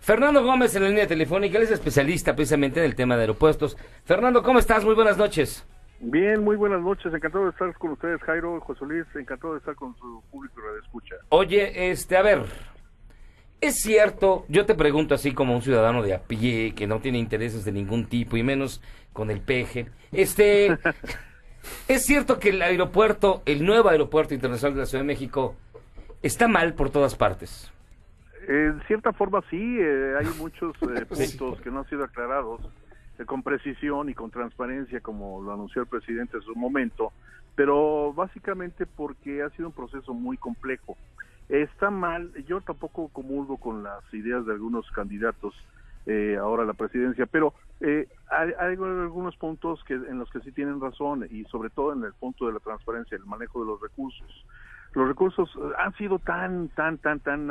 Fernando Gómez en la línea telefónica, él es especialista precisamente en el tema de aeropuertos. Fernando, ¿cómo estás? Muy buenas noches. Bien, muy buenas noches, encantado de estar con ustedes, Jairo, José Luis, encantado de estar con su público de escucha. Oye, a ver, es cierto, yo te pregunto así como un ciudadano de a pie, que no tiene intereses de ningún tipo, y menos con el peje, ¿es cierto que el aeropuerto, el nuevo aeropuerto internacional de la Ciudad de México, está mal por todas partes? En cierta forma sí, hay muchos puntos Sí. que no han sido aclarados con precisión y con transparencia, como lo anunció el presidente en su momento, pero básicamente porque ha sido un proceso muy complejo. Está mal, yo tampoco comulgo con las ideas de algunos candidatos ahora a la presidencia, pero hay algunos puntos en los que sí tienen razón, y sobre todo en el punto de la transparencia, el manejo de los recursos. Los recursos han sido tan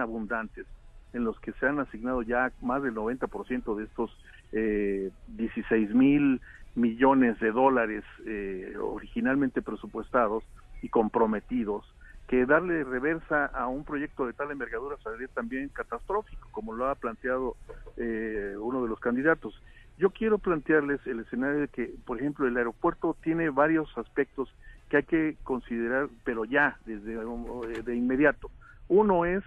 abundantes, en los que se han asignado ya más del 90% de estos 16,000 millones de dólares originalmente presupuestados y comprometidos, que darle reversa a un proyecto de tal envergadura sería también catastrófico, como lo ha planteado uno de los candidatos. Yo quiero plantearles el escenario de que, por ejemplo, el aeropuerto tiene varios aspectos que hay que considerar, pero ya, de inmediato. Uno es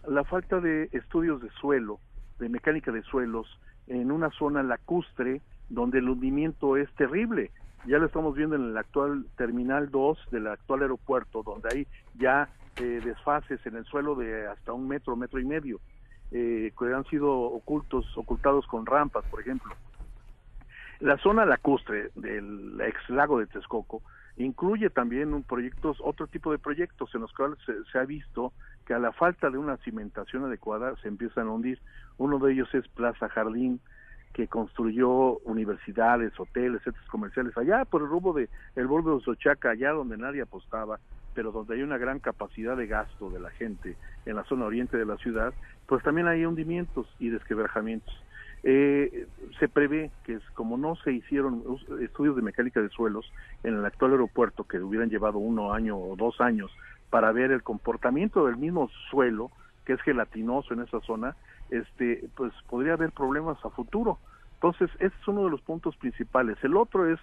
la falta de estudios de suelo, de mecánica de suelos, en una zona lacustre donde el hundimiento es terrible. Ya lo estamos viendo en el actual Terminal 2 del actual aeropuerto, donde hay ya desfases en el suelo de hasta 1 metro, 1,5 metros, que han sido ocultados con rampas, por ejemplo. La zona lacustre del ex lago de Texcoco incluye también otro tipo de proyectos en los cuales se ha visto que a la falta de una cimentación adecuada se empiezan a hundir. Uno de ellos es Plaza Jardín, que construyó universidades, hoteles, centros comerciales allá por el rumbo de el borde de Xochaca, allá donde nadie apostaba, pero donde hay una gran capacidad de gasto de la gente en la zona oriente de la ciudad, pues también hay hundimientos y desquebrajamientos. Se prevé que como no se hicieron estudios de mecánica de suelos en el actual aeropuerto, que hubieran llevado 1 año o 2 años para ver el comportamiento del mismo suelo, que es gelatinoso en esa zona, pues podría haber problemas a futuro. Entonces, ese es uno de los puntos principales. El otro es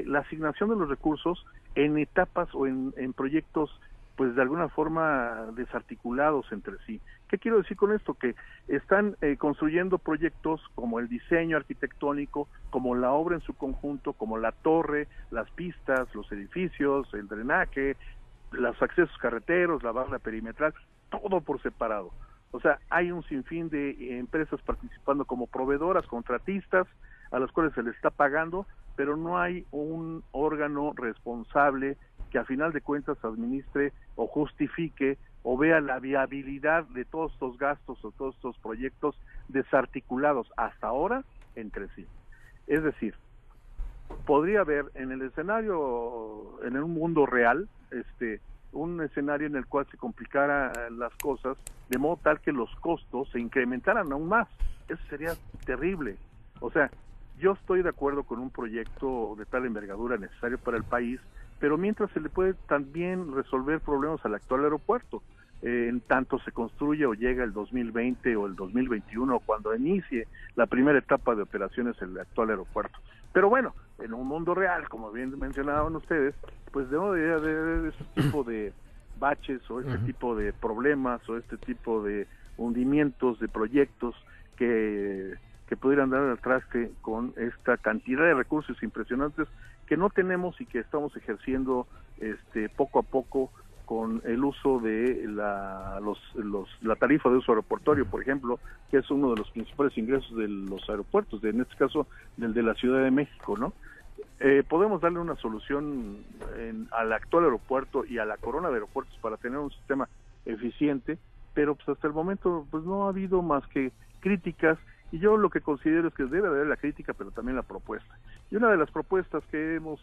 la asignación de los recursos en etapas o en proyectos, pues de alguna forma desarticulados entre sí. ¿Qué quiero decir con esto? Que están construyendo proyectos como el diseño arquitectónico, como la obra en su conjunto, como la torre, las pistas, los edificios, el drenaje, los accesos carreteros, la barra perimetral, todo por separado. O sea, hay un sinfín de empresas participando como proveedoras, contratistas, a las cuales se les está pagando, pero no hay un órgano responsable que a final de cuentas administre o justifique o vea la viabilidad de todos estos gastos o todos estos proyectos desarticulados hasta ahora entre sí. Es decir, podría haber en el escenario, en un mundo real, un escenario en el cual se complicara las cosas de modo tal que los costos se incrementaran aún más. Eso sería terrible. O sea, yo estoy de acuerdo con un proyecto de tal envergadura necesario para el país, pero mientras se le puede también resolver problemas al actual aeropuerto, en tanto se construye o llega el 2020 o el 2021, cuando inicie la primera etapa de operaciones en el actual aeropuerto. Pero bueno, en un mundo real, como bien mencionaban ustedes, pues no debería haber este tipo de baches o este tipo de problemas o este tipo de hundimientos de proyectos que pudieran dar al traste con esta cantidad de recursos impresionantes que no tenemos y que estamos ejerciendo poco a poco con el uso de la tarifa de uso aeroportuario, por ejemplo, que es uno de los principales ingresos de los aeropuertos, en este caso del de la Ciudad de México, ¿no? Podemos darle una solución al actual aeropuerto y a la corona de aeropuertos para tener un sistema eficiente, pero pues hasta el momento pues no ha habido más que críticas, y yo lo que considero es que debe haber la crítica, pero también la propuesta. Y una de las propuestas que hemos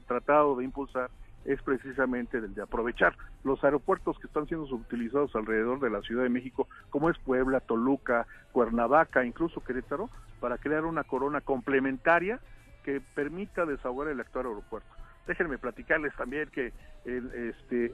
tratado de impulsar es precisamente el de aprovechar los aeropuertos que están siendo subutilizados alrededor de la Ciudad de México, como es Puebla, Toluca, Cuernavaca, incluso Querétaro, para crear una corona complementaria que permita desahogar el actual aeropuerto. Déjenme platicarles también que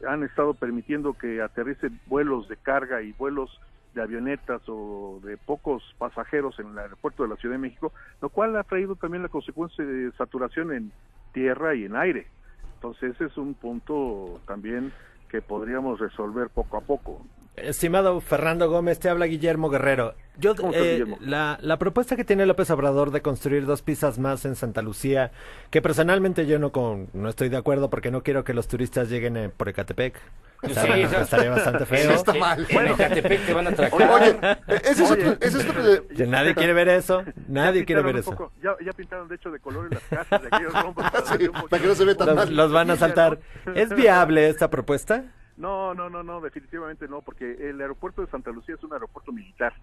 han estado permitiendo que aterricen vuelos de carga y vuelos de avionetas o de pocos pasajeros en el aeropuerto de la Ciudad de México, lo cual ha traído también la consecuencia de saturación en tierra y en aire. Entonces ese es un punto también que podríamos resolver poco a poco. Estimado Fernando Gómez, te habla Guillermo Guerrero. ¿Cómo estás, Guillermo? La propuesta que tiene López Obrador de construir 2 pistas más en Santa Lucía, que personalmente yo no estoy de acuerdo porque no quiero que los turistas lleguen por Ecatepec. Estaría bastante feo. Está mal. En Ecatepec te van a atracar. Oye, ese es otro... Nadie quiere ver eso. Nadie quiere ver eso. Ya pintaron de hecho de color en las casas de aquellos rombos. Sí, para que no se ve tan mal. Los van a saltar. ¿Es viable esta propuesta? No, definitivamente no, porque el aeropuerto de Santa Lucía es un aeropuerto militar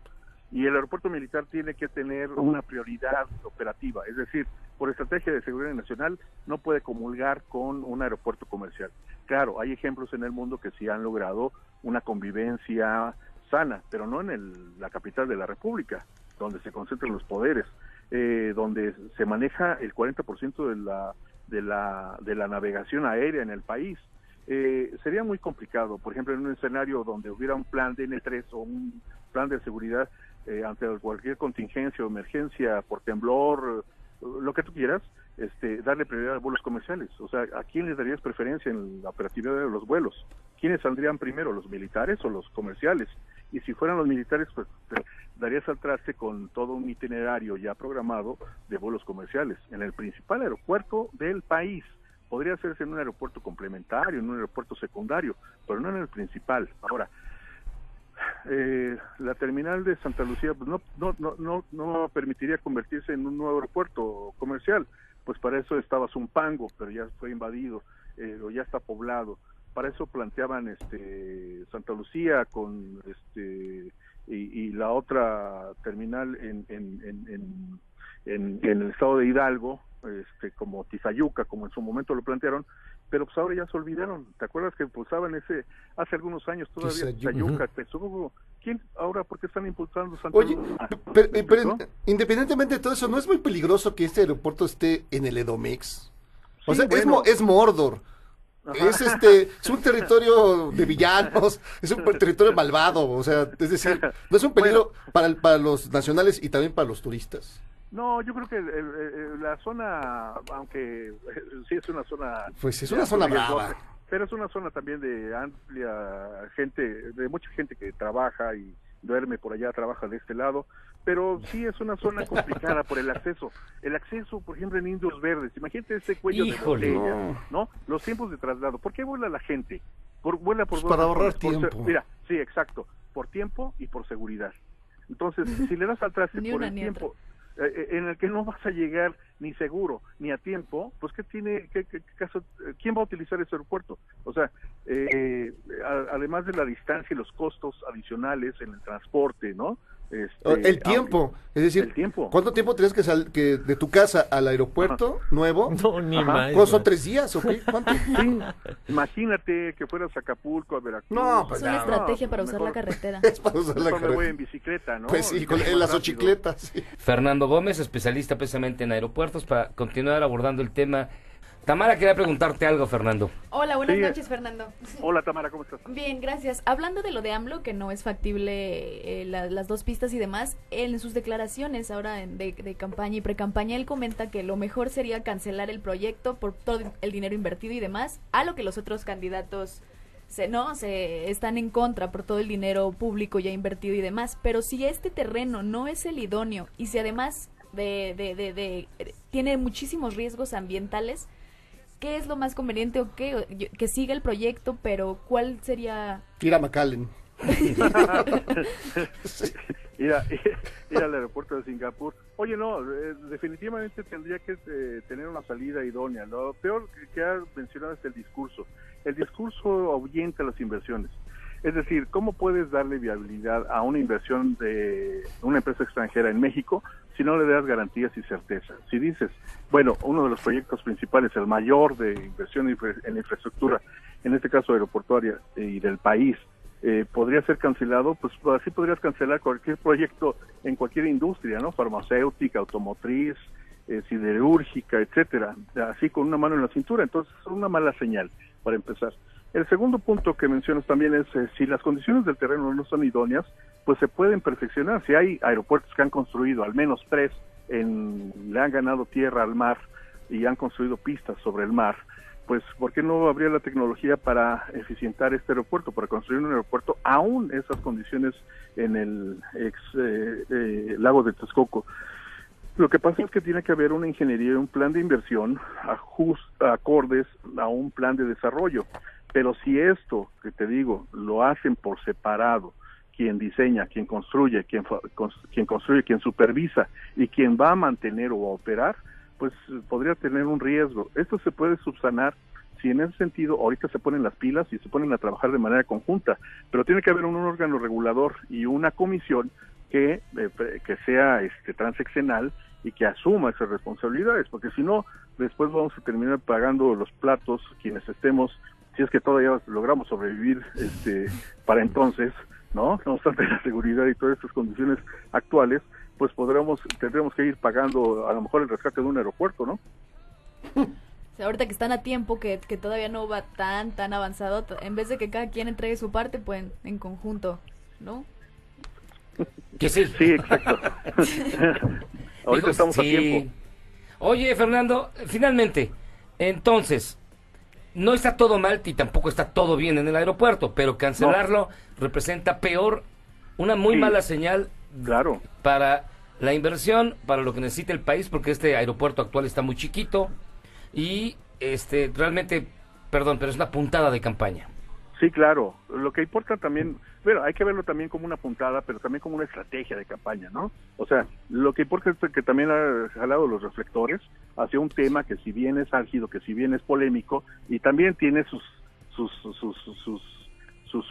y el aeropuerto militar tiene que tener una prioridad operativa, es decir, por estrategia de seguridad nacional no puede comulgar con un aeropuerto comercial. Claro, hay ejemplos en el mundo que sí han logrado una convivencia sana, pero no en la capital de la República, donde se concentran los poderes, donde se maneja el 40% de la navegación aérea en el país. Sería muy complicado, por ejemplo, en un escenario donde hubiera un plan de N3 o un plan de seguridad ante cualquier contingencia o emergencia por temblor, lo que tú quieras, darle prioridad a vuelos comerciales. O sea, ¿a quién les darías preferencia en la operatividad de los vuelos? ¿Quiénes saldrían primero, los militares o los comerciales? Y si fueran los militares, pues darías al traste con todo un itinerario ya programado de vuelos comerciales en el principal aeropuerto del país. Podría hacerse en un aeropuerto complementario, en un aeropuerto secundario, pero no en el principal. Ahora, la terminal de Santa Lucía pues no permitiría convertirse en un nuevo aeropuerto comercial, pues para eso estaba Zumpango, pero ya fue invadido, o ya está poblado. Para eso planteaban Santa Lucía con y la otra terminal en el estado de Hidalgo, como Tizayuca, como en su momento lo plantearon, pero pues ahora ya se olvidaron. ¿Te acuerdas que impulsaban hace algunos años todavía Tizayuca? ¿Quién ahora por qué están impulsando Santa Oye, Lucía? pero independientemente de todo eso, ¿no es muy peligroso que este aeropuerto esté en el Edomex? O Sí, sea, bueno. es Mordor. Ajá. Es un territorio de villanos, es un territorio malvado, o sea, es decir, no es un peligro para los nacionales y también para los turistas. No, yo creo que la zona, aunque sí es una zona... Pues es una zona brava. Pero es una zona también de amplia gente, de mucha gente que trabaja y duerme por allá, trabaja de este lado, pero sí es una zona complicada por el acceso. El acceso, por ejemplo, en Indios Verdes, imagínate ese cuello de botella, ¿no? Los tiempos de traslado. ¿Por qué vuela la gente? Vuela por Pues dos para ahorrar razones. tiempo. Mira, sí, exacto, por tiempo y por seguridad. Entonces, si le das al traste Ni por una el ni tiempo... en el que no vas a llegar ni seguro ni a tiempo, pues qué caso, ¿quién va a utilizar ese aeropuerto? O sea, además de la distancia y los costos adicionales en el transporte, ¿no? El tiempo, es decir, el tiempo. ¿cuánto tiempo tienes que de tu casa al aeropuerto nuevo? No, ni Ajá. más. ¿Cuántos son 3 días o qué? ¿Cuánto? Sí, imagínate que fueras a Acapulco, a Veracruz. No, pues Es una ya, estrategia no, para pues usar la mejor- carretera. Es para usar la Mejor me voy carretera. en bicicleta, ¿no? Pues sí, Y en más las rápido. ochicletas, sí. Fernando Gómez, especialista precisamente en aeropuertos, para continuar abordando el tema. Tamara quería preguntarte algo, Fernando. Hola, buenas Sí. noches, Fernando. Hola, Tamara, ¿cómo estás? Bien, gracias. Hablando de lo de AMLO, que no es factible las 2 pistas y demás, en sus declaraciones ahora de campaña y pre-campaña, él comenta que lo mejor sería cancelar el proyecto por todo el dinero invertido y demás, a lo que los otros candidatos se están en contra por todo el dinero público ya invertido y demás. Pero si este terreno no es el idóneo y si además tiene muchísimos riesgos ambientales, ¿qué es lo más conveniente o qué? Que siga el proyecto, pero ¿cuál sería? Ir a McAllen. ir al aeropuerto de Singapur. Oye, no, definitivamente tendría que tener una salida idónea. Lo peor que ha mencionado es el discurso. El discurso ahuyenta las inversiones. Es decir, ¿cómo puedes darle viabilidad a una inversión de una empresa extranjera en México si no le das garantías y certeza? Si dices, bueno, uno de los proyectos principales, el mayor de inversión en infraestructura, en este caso aeroportuaria y del país, podría ser cancelado, pues así podrías cancelar cualquier proyecto en cualquier industria, ¿no? Farmacéutica, automotriz, siderúrgica, etcétera, así con una mano en la cintura. Entonces es una mala señal, para empezar. El segundo punto que mencionas también es, si las condiciones del terreno no son idóneas, pues se pueden perfeccionar. Si hay aeropuertos que han construido, al menos 3, le han ganado tierra al mar y han construido pistas sobre el mar, pues ¿por qué no habría la tecnología para eficientar este aeropuerto, para construir un aeropuerto aún esas condiciones en el lago de Texcoco? Lo que pasa es que tiene que haber una ingeniería y un plan de inversión acordes a un plan de desarrollo. Pero si esto, que te digo, lo hacen por separado, quien diseña, quien construye, quien supervisa y quien va a mantener o a operar, pues podría tener un riesgo. Esto se puede subsanar si en ese sentido ahorita se ponen las pilas y se ponen a trabajar de manera conjunta, pero tiene que haber un órgano regulador y una comisión que sea transeccional y que asuma esas responsabilidades, porque si no, después vamos a terminar pagando los platos quienes estemos, si es que todavía logramos sobrevivir para entonces, ¿no? No obstante la seguridad y todas estas condiciones actuales, pues tendremos que ir pagando a lo mejor el rescate de un aeropuerto, ¿no? O sea, ahorita que están a tiempo, que todavía no va tan avanzado, en vez de que cada quien entregue su parte, pues en conjunto, ¿no? Que sí. Sí, exacto. Ahorita estamos a tiempo. Oye, Fernando, finalmente, entonces, no está todo mal y tampoco está todo bien en el aeropuerto, pero cancelarlo representa una muy mala señal. Claro. Para la inversión, para lo que necesita el país, porque este aeropuerto actual está muy chiquito y realmente, perdón, pero es una puntada de campaña. Sí, claro. Lo que importa también, bueno, hay que verlo también como una puntada, pero también como una estrategia de campaña, ¿no? O sea, lo que importa es que también ha jalado los reflectores hacia un tema que si bien es álgido, que si bien es polémico, y también tiene sus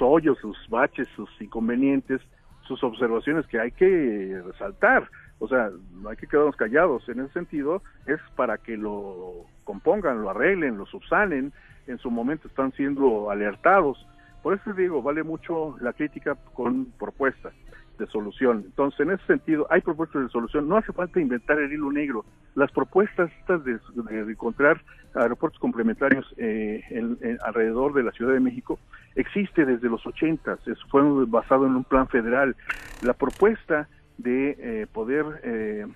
hoyos, sus baches, sus inconvenientes, sus observaciones que hay que resaltar. O sea, no hay que quedarnos callados. En ese sentido, es para que lo compongan, lo arreglen, lo subsanen. En su momento están siendo alertados. Por eso digo, vale mucho la crítica con propuestas de solución. Entonces, en ese sentido, hay propuestas de solución. No hace falta inventar el hilo negro. Las propuestas estas de encontrar aeropuertos complementarios alrededor de la Ciudad de México existe desde los 80. Fue basado en un plan federal. La propuesta de poder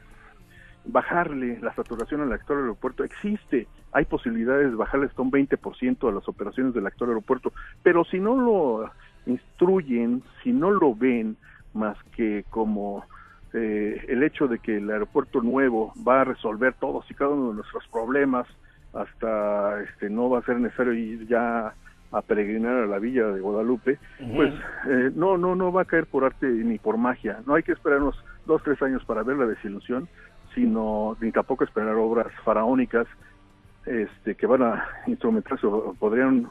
bajarle la saturación al actual aeropuerto existe. Hay posibilidades de bajarle hasta un 20% a las operaciones del actual aeropuerto, pero si no lo instruyen, si no lo ven más que como el hecho de que el aeropuerto nuevo va a resolver todos y cada uno de nuestros problemas, hasta no va a ser necesario ir ya a peregrinar a la Villa de Guadalupe, pues no va a caer por arte ni por magia. No hay que esperarnos 2-3 años para ver la desilusión, ni tampoco esperar obras faraónicas que van a instrumentarse o podrían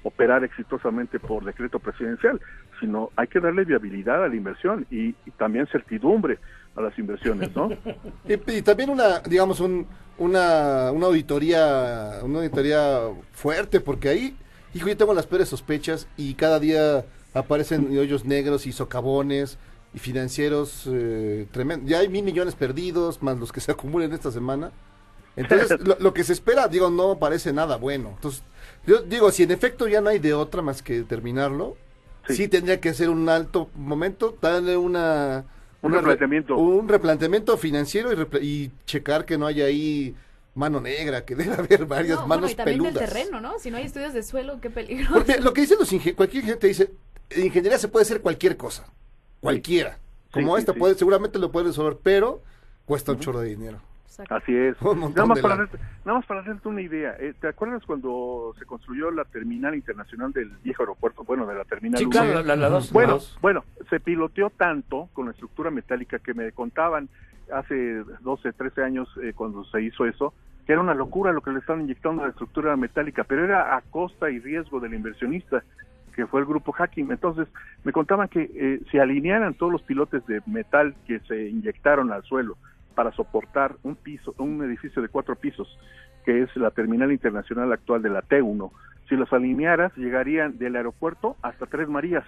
operar exitosamente por decreto presidencial, sino hay que darle viabilidad a la inversión y también certidumbre a las inversiones, ¿no? Y también una auditoría fuerte, porque ahí, hijo, yo tengo las peores sospechas y cada día aparecen hoyos negros y socavones y financieros tremendos. Ya hay 1,000 millones perdidos, más los que se acumulen esta semana. Entonces, lo que se espera, no parece nada bueno. Entonces, yo digo, si en efecto ya no hay de otra más que terminarlo, sí tendría que ser un alto momento, darle un replanteamiento financiero y checar que no haya ahí mano negra, que debe haber varias manos y también peludas. del terreno, ¿no? Si no hay estudios de suelo, qué peligro. Porque lo que dicen cualquier gente dice, en ingeniería se puede hacer cualquier cosa, cualquiera. Como seguramente lo puede resolver, pero cuesta un chorro de dinero. Exacto. Así es. Nada más para hacerte una idea. ¿Te acuerdas cuando se construyó la terminal internacional del viejo aeropuerto? Bueno, de la terminal. Sí, claro, la 2. Bueno, se piloteó tanto con la estructura metálica que me contaban hace 12, 13 años cuando se hizo eso, que era una locura lo que le estaban inyectando a la estructura metálica, pero era a costa y riesgo del inversionista, que fue el grupo Hacking. Entonces, me contaban que si alinearan todos los pilotes de metal que se inyectaron al suelo para soportar un edificio de 4 pisos, que es la terminal internacional actual de la T1, si los alinearas, llegarían del aeropuerto hasta Tres Marías.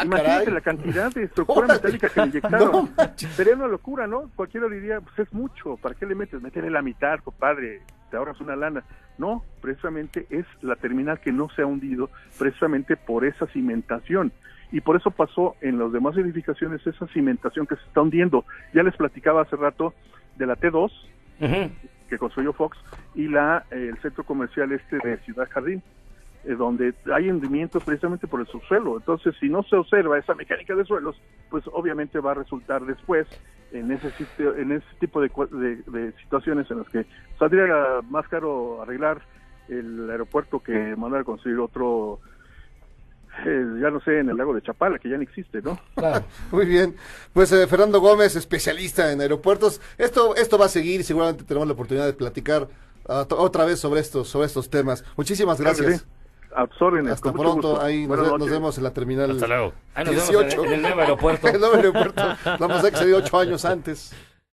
Imagínate la cantidad de estructura metálica que le inyectaron. Sería una locura, ¿no? Cualquiera diría, pues es mucho, ¿para qué le metes? Métele la mitad, compadre, te ahorras una lana. No, precisamente es la terminal que no se ha hundido, precisamente por esa cimentación. y por eso pasó en las demás edificaciones esa cimentación que se está hundiendo. Ya les platicaba hace rato de la T2, que construyó Fox, y el centro comercial de Ciudad Jardín, donde hay hundimientos precisamente por el subsuelo. Entonces, si no se observa esa mecánica de suelos, pues obviamente va a resultar después en ese tipo de situaciones en las que saldría más caro arreglar el aeropuerto que mandar a construir otro, ya no sé, en el lago de Chapala, que ya no existe, ¿no? Claro. Muy bien. Pues Fernando Gómez, especialista en aeropuertos. Esto va a seguir y seguramente tenemos la oportunidad de platicar otra vez sobre estos temas. Muchísimas gracias. Sí. Absorben. Hasta pronto. Ahí nos vemos en la terminal. Hasta luego. Ahí nos 18. vemos en el nuevo aeropuerto. El nuevo aeropuerto. Vamos a que salir 8 años antes.